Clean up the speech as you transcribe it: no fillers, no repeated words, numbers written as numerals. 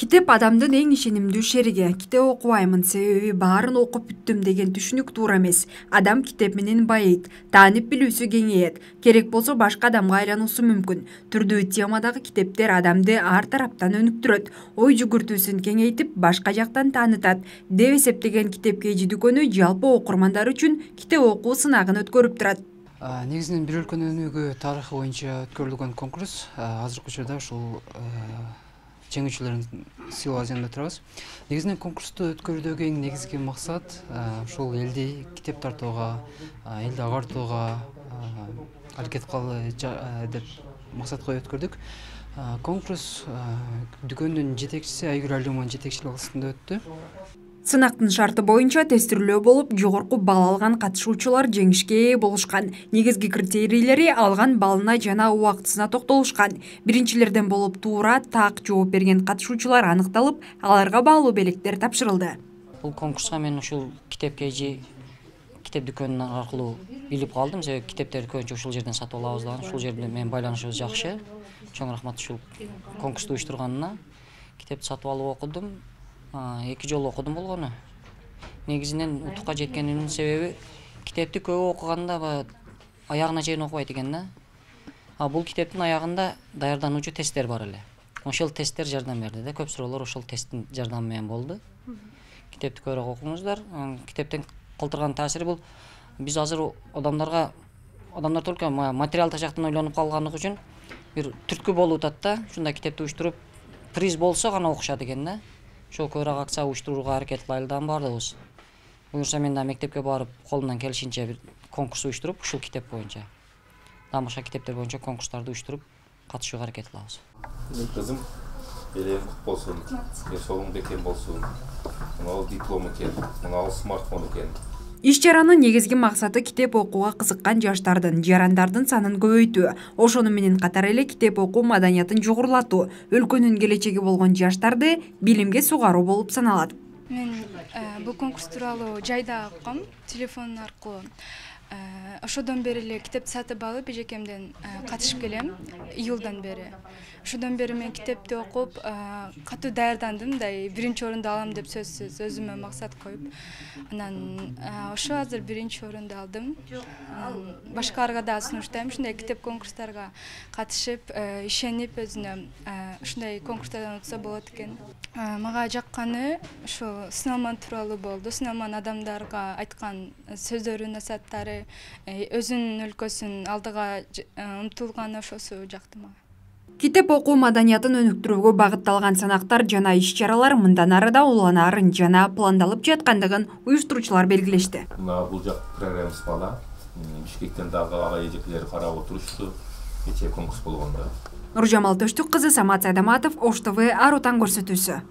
Китеп адамдын эң ишенимдүү шериги. Китеп окубаймын, себеби баарын окуп бүттүм деген түшүнүк туура эмес. Адам китеп менен байыйт, таанып билүүсү кеңейет. Керек болсо башка адамга айлануусу мүмкүн. Түрдүү темадагы китептер адамды ар тараптан өнүктүрөт, ой жүгүртүүсүн кеңейтип, башка жактан таанытат деп эсептеген Китеп KG дүкөнү жалпы окурмандар үчүн китеп окуу сынагын өткөрүп турат. Негизинен бир өлкөнүн өнүгүү тарыхы боюнча өткөрүлгөн конкурс. Азыркы учурда ушул жеңүүчүлөрдүн сыйлоо азында турабыз. Негизинен конкурсту өткөрүүдөгү эң негизги максат ушул элди китеп тартууга, элди агартууга аракет кылалы деп максат коюп өткөрдүк. Конкурс дүкөндүн жетекчиси Айгүл Алимованын жетекчилиги астында өттү. Сынактын шарты боюнча тестирлөө болуп, жогорку балл алган катышуучулар жеңишке ээ болушкан. Негизги критерийлери алган баллына жана убактысына токтолушкан. Биринчилерден болуп туура, так жооп берген катышуучулар аныкталып, аларга баалуу белектер тапшырылды. Бул конкурска мен ушул Китеп KG китеп дүкөнү аркылуу билип калдым. Себеби китептерди көбүнчө ушул жерден сатып алабыз дагы. Ушул жерде менен байланышыбыз жакшы. Чоң рахмат ушул конкурсту уюштурганына. Китепти сатып алып окудум. 2 жолу окудум болгону. Негизинен утукка жеткенимдин себеби китепти көп окуганда аягына чейин окубайт экен да. Бул китептин аягында даярдануучу тесттер бар эле. Ошол тесттер жардам берди да. Көп суроолор ошол тесттин жардамы менен болду. Китепти көбүрөөк окуңуздар. Китептен калтырган таасири бул биз азыр адамдар только материал жактан ойлонуп калгандыгы үчүн бир түрткү болуп атат да. Ушундай китепти уюштуруп приз болсо гана окушат экен да. Ошол көбүрөөк акция уюштурууга аракет кылайлы дагы баардыгыбыз. Буюрса мен да мектепке барып, колумдан келишинче бир конкурс уюштуруп, ушул китеп боюнча. Дагы башка китептер боюнча конкурстарды уюштуруп, катышууга аракет кылабыз. Кызым, элең кут болсун, жашооң бекем болсун. Мына диплом экен, мына смартфон экен. Иш-чаранын негизги максаты китеп окууга кызыккан жаштардын, жарандардын санын көбөйтүү. Ошону менен катар эле китеп окуу маданиятын жогорулатуу, өлкөнүн келечеги болгон жаштарды билимге сугаруу болуп саналат. Мен бул конкурс тууралуу жайда окугам, телефон аркылуу. Ошодон бери эле китепти сатып алып, эжекемден катышып келем, июлдан бери. Ошодон бери мен китепти окуп, катуу даярдандым, биринчи орунду алам деп сөзсүз өзүмө максат коюп. Анан ошо азыр биринчи орунду алдым. Башкаларга да сунуштайм, ушундай китеп конкурстарга катышып, ишенип өзүнө ушундай конкурстардан өтсө болот экен. Мага жакканы ушул сыналман тууралуу болду. Сыналман адамдарга айткан сөздөрү, насааттары, өзүнүн өлкөсүн алдыга умтулганы ошосу жакты мага. Китеп окуу маданиятын өнүктүрүүгө багытталган санактар жана иш-чаралар мындан ары да уланаарын жана пландалып жаткандыгын уюштуруучулар белгилешти. Бул жак программабыз бала. Бишкектен дагы ага эжекелери карап отурушту. Кечээ конкурс болгондо. Нуржамал Төштүк кызы, Самат Сайдаматов, Ош ТВ, Ар Отан көрсөтүүсү.